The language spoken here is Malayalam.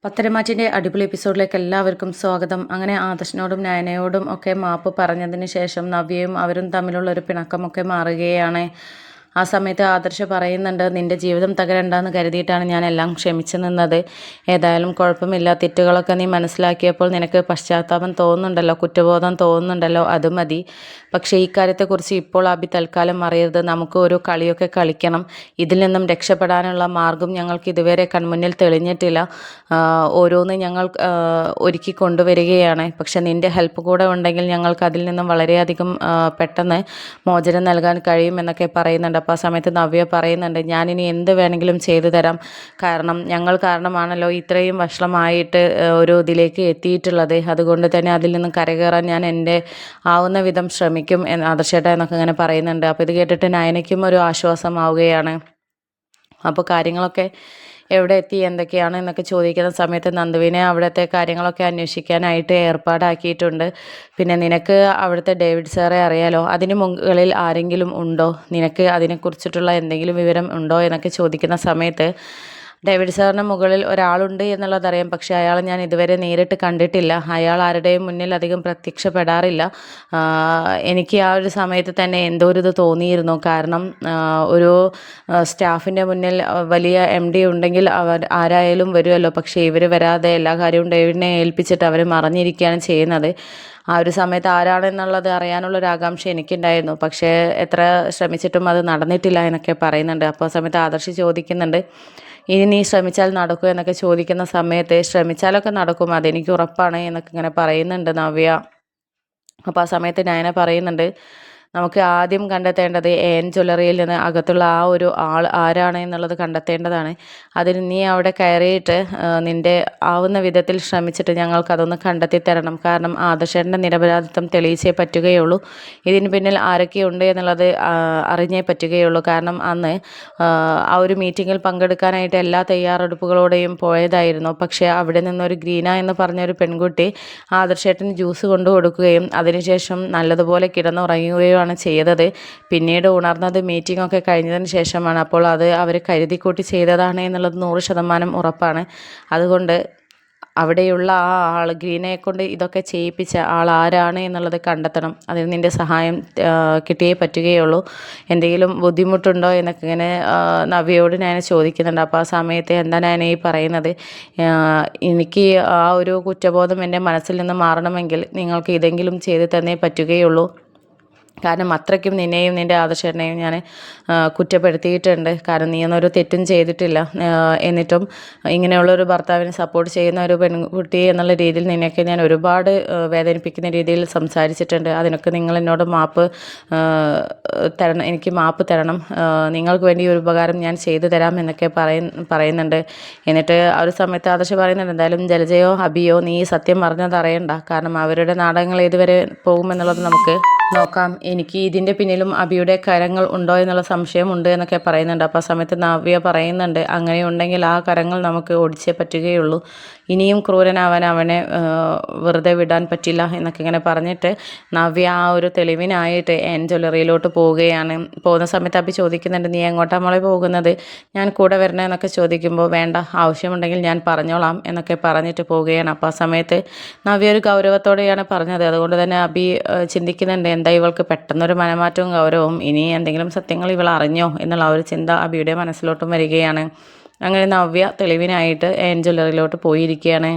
പത്തരമാറ്റിൻ്റെ അടിപൊളി എപ്പിസോഡിലേക്ക് എല്ലാവർക്കും സ്വാഗതം. അങ്ങനെ ആദർശിനോടും നയനയോടും ഒക്കെ മാപ്പ് പറഞ്ഞതിന് ശേഷം നവ്യയും അവരും തമ്മിലുള്ള ഒരു പിണക്കമൊക്കെ മാറുകയാണ്. ആ സമയത്ത് ആദർശ് പറയുന്നുണ്ട്, നിൻ്റെ ജീവിതം തകരണ്ടെന്ന് കരുതിയിട്ടാണ് ഞാൻ എല്ലാം ക്ഷമിച്ചു നിന്നത്. ഏതായാലും കുഴപ്പമില്ല, തെറ്റുകളൊക്കെ നീ മനസ്സിലാക്കിയപ്പോൾ നിനക്ക് പശ്ചാത്താപം തോന്നുന്നുണ്ടല്ലോ, കുറ്റബോധം തോന്നുന്നുണ്ടല്ലോ, അത് മതി. പക്ഷേ ഈ കാര്യത്തെക്കുറിച്ച് ഇപ്പോൾ അഭി തൽക്കാലം അറിയരുത്. നമുക്ക് ഒരു കളിയൊക്കെ കളിക്കണം. ഇതിൽ നിന്നും രക്ഷപ്പെടാനുള്ള മാർഗം ഞങ്ങൾക്ക് ഇതുവരെ കൺമുന്നിൽ തെളിഞ്ഞിട്ടില്ല. ഓരോന്ന് ഞങ്ങൾ ഒരുക്കി കൊണ്ടുവരികയാണ്. പക്ഷെ നിൻ്റെ ഹെൽപ്പ് കൂടെ ഉണ്ടെങ്കിൽ ഞങ്ങൾക്ക് അതിൽ നിന്നും വളരെയധികം പെട്ടെന്ന് മോചനം നൽകാൻ കഴിയുമെന്നൊക്കെ പറയുന്നുണ്ട്. അപ്പോൾ ആ സമയത്ത് നവ്യ പറയുന്നുണ്ട്, ഞാനിനി എന്ത് വേണമെങ്കിലും ചെയ്തു തരാം. കാരണം ഞങ്ങൾ കാരണമാണല്ലോ ഇത്രയും വഷളമായിട്ട് ഒരു ഇതിലേക്ക് എത്തിയിട്ടുള്ളത്. അതുകൊണ്ട് തന്നെ അതിൽ നിന്നും കരകയറാൻ ഞാൻ എൻ്റെ ആവുന്ന വിധം ശ്രമിക്കും ആദർശേട്ട എന്നൊക്കെ ഇങ്ങനെ പറയുന്നുണ്ട്. അപ്പോൾ ഇത് കേട്ടിട്ട് നയനയ്ക്കും ഒരു ആശ്വാസമാവുകയാണ്. അപ്പോൾ കാര്യങ്ങളൊക്കെ എവിടെ എത്തി എന്തൊക്കെയാണ് എന്നൊക്കെ ചോദിക്കുന്ന സമയത്ത് നന്ദുവിനെ അവിടുത്തെ കാര്യങ്ങളൊക്കെ അന്വേഷിക്കാനായിട്ട് ഏർപ്പാടാക്കിയിട്ടുണ്ട്. പിന്നെ നിനക്ക് അവിടുത്തെ ഡേവിഡ് സാറെ അറിയാലോ, അതിന് മുകളിൽ ആരെങ്കിലും ഉണ്ടോ, നിനക്ക് അതിനെക്കുറിച്ചിട്ടുള്ള എന്തെങ്കിലും വിവരം ഉണ്ടോ എന്നൊക്കെ ചോദിക്കുന്ന സമയത്ത് ഡേവിഡ് സാറിന് മുകളിൽ ഒരാളുണ്ട് എന്നുള്ളതറിയാം. പക്ഷേ അയാൾ ഞാൻ ഇതുവരെ നേരിട്ട് കണ്ടിട്ടില്ല. അയാൾ ആരുടെയും മുന്നിൽ അധികം പ്രത്യക്ഷപ്പെടാറില്ല. എനിക്ക് ആ ഒരു സമയത്ത് തന്നെ എന്തോ ഒരു ഇത് തോന്നിയിരുന്നു. കാരണം ഒരു സ്റ്റാഫിൻ്റെ മുന്നിൽ വലിയ MD ഉണ്ടെങ്കിൽ അവർ ആരായാലും വരുമല്ലോ. പക്ഷേ ഇവർ വരാതെ എല്ലാ കാര്യവും ഡേവിഡിനെ ഏൽപ്പിച്ചിട്ട് അവർ മറഞ്ഞിരിക്കുകയാണ് ചെയ്യുന്നത്. ആ ഒരു സമയത്ത് ആരാണെന്നുള്ളത് അറിയാനുള്ളൊരു ആകാംക്ഷ എനിക്കുണ്ടായിരുന്നു. പക്ഷേ എത്ര ശ്രമിച്ചിട്ടും അത് നടന്നിട്ടില്ല എന്നൊക്കെ പറയുന്നുണ്ട്. അപ്പോൾ ആ സമയത്ത് ആദർശ് ചോദിക്കുന്നുണ്ട്, ഇനി നീ ശ്രമിച്ചാൽ നടക്കും എന്നൊക്കെ ചോദിക്കുന്ന സമയത്ത് ശ്രമിച്ചാലൊക്കെ നടക്കും, അതെനിക്ക് ഉറപ്പാണ് എന്നൊക്കെ ഇങ്ങനെ പറയുന്നുണ്ട് നവ്യ. അപ്പോൾ ആ സമയത്ത് നയന പറയുന്നുണ്ട്, നമുക്ക് ആദ്യം കണ്ടെത്തേണ്ടത് AN ജ്വല്ലറിയിൽ നിന്ന് അകത്തുള്ള ആ ഒരു ആൾ ആരാണ് എന്നുള്ളത് കണ്ടെത്തേണ്ടതാണ്. അതിന് നീ അവിടെ കയറിയിട്ട് നിൻ്റെ ആവുന്ന വിധത്തിൽ ശ്രമിച്ചിട്ട് ഞങ്ങൾക്കതൊന്ന് കണ്ടെത്തി തരണം. കാരണം ആദർശേട്ടൻ്റെ നിരപരാധിത്വം തെളിയിച്ചേ പറ്റുകയുള്ളൂ. ഇതിന് പിന്നിൽ ആരൊക്കെയുണ്ട് എന്നുള്ളത് അറിഞ്ഞേ പറ്റുകയുള്ളൂ. കാരണം അന്ന് ആ ഒരു മീറ്റിങ്ങിൽ പങ്കെടുക്കാനായിട്ട് എല്ലാ തയ്യാറെടുപ്പുകളോടെയും പോയതായിരുന്നു. പക്ഷേ അവിടെ നിന്നൊരു ഗ്രീന എന്ന് പറഞ്ഞൊരു പെൺകുട്ടി ആദർശേട്ടന് ജ്യൂസ് കൊണ്ടു കൊടുക്കുകയും അതിനുശേഷം നല്ലതുപോലെ കിടന്നുറങ്ങുകയും ചെയ്തത്. പിന്നീട് ഉണർന്നത് മീറ്റിംഗ് ഒക്കെ കഴിഞ്ഞതിന് ശേഷമാണ്. അപ്പോൾ അത് അവർ കരുതിക്കൂട്ടി ചെയ്തതാണ് എന്നുള്ളത് 100% ഉറപ്പാണ്. അതുകൊണ്ട് അവിടെയുള്ള ആ ആൾ ഗ്രീനയെ കൊണ്ട് ഇതൊക്കെ ചെയ്യിപ്പിച്ച ആൾ ആരാണ് എന്നുള്ളത് കണ്ടെത്തണം. അതിന് നിൻ്റെ സഹായം കിട്ടിയേ പറ്റുകയുള്ളൂ. എന്തെങ്കിലും ബുദ്ധിമുട്ടുണ്ടോ എന്നൊക്കെ ഇങ്ങനെ നവ്യയോട് ഞാൻ ചോദിക്കുന്നുണ്ട്. അപ്പോൾ ആ സമയത്ത് എന്താ ഞാൻ ഈ പറയുന്നത്, എനിക്ക് ആ ഒരു കുറ്റബോധം എൻ്റെ മനസ്സിൽ നിന്ന് മാറണമെങ്കിൽ നിങ്ങൾക്ക് ഇതെങ്കിലും ചെയ്ത് തന്നേ പറ്റുകയുള്ളൂ. കാരണം അത്രയ്ക്കും നിന്നെയും നിൻ്റെ ആദർശേട്ടനെയും ഞാൻ കുറ്റപ്പെടുത്തിയിട്ടുണ്ട്. കാരണം നീയൊന്നൊരു തെറ്റും ചെയ്തിട്ടില്ല. എന്നിട്ടും ഇങ്ങനെയുള്ളൊരു ഭർത്താവിനെ സപ്പോർട്ട് ചെയ്യുന്ന ഒരു പെൺകുട്ടി എന്നുള്ള രീതിയിൽ നിന്നെയൊക്കെ ഞാൻ ഒരുപാട് വേദനിപ്പിക്കുന്ന രീതിയിൽ സംസാരിച്ചിട്ടുണ്ട്. അതിനൊക്കെ നിങ്ങൾ എന്നോട് മാപ്പ് തരണം, എനിക്ക് മാപ്പ് തരണം. നിങ്ങൾക്ക് വേണ്ടി ഒരു ഉപകാരം ഞാൻ ചെയ്തു തരാം എന്നൊക്കെ പറയുന്നുണ്ട്. എന്നിട്ട് ആ ഒരു സമയത്ത് ആദർശ് പറയുന്നുണ്ട്, എന്തായാലും ജലജയോ അഭിയോ നീ സത്യം പറഞ്ഞത് അറിയണ്ട. കാരണം അവരുടെ നാടകങ്ങൾ ഏതുവരെ പോകുമെന്നുള്ളത് നമുക്ക് നോക്കാം. എനിക്ക് ഇതിൻ്റെ പിന്നിലും അഭിയുടെ കരങ്ങൾ ഉണ്ടോ എന്നുള്ള സംശയമുണ്ട് എന്നൊക്കെ പറയുന്നുണ്ട്. അപ്പോൾ ആ സമയത്ത് നവ്യ പറയുന്നുണ്ട്, അങ്ങനെയുണ്ടെങ്കിൽ ആ കരങ്ങൾ നമുക്ക് ഓടിച്ചേ പറ്റുകയുള്ളൂ. ഇനിയും ക്രൂരനാവാൻ അവനെ വെറുതെ വിടാൻ പറ്റില്ല എന്നൊക്കെ ഇങ്ങനെ പറഞ്ഞിട്ട് നവ്യ ആ ഒരു തെളിവിനായിട്ട് AN ജ്വല്ലറിയിലോട്ട് പോവുകയാണ്. പോകുന്ന സമയത്ത് അഭി ചോദിക്കുന്നുണ്ട്, നീ എങ്ങോട്ടാണ് മോളെ പോകുന്നത്, ഞാൻ കൂടെ വരണേ എന്നൊക്കെ ചോദിക്കുമ്പോൾ വേണ്ട, ആവശ്യമുണ്ടെങ്കിൽ ഞാൻ പറഞ്ഞോളാം എന്നൊക്കെ പറഞ്ഞിട്ട് പോവുകയാണ്. അപ്പോൾ ആ സമയത്ത് നവ്യ ഒരു ഗൗരവത്തോടെയാണ് പറഞ്ഞത്. അതുകൊണ്ട് തന്നെ അഭി ചിന്തിക്കുന്നുണ്ട്, എന്താ ഇവൾക്ക് പെട്ടെന്നൊരു മനമാറ്റവും ഗൗരവവും, ഇനി എന്തെങ്കിലും സത്യങ്ങൾ ഇവൾ അറിഞ്ഞോ എന്നുള്ള ഒരു ചിന്ത അഭിയുടെ മനസ്സിലോട്ടും വരികയാണ്. അങ്ങനെ നവ്യ തെളിവിനായിട്ട് AN ജ്വല്ലറിയിലോട്ട് പോയിരിക്കുകയാണ്.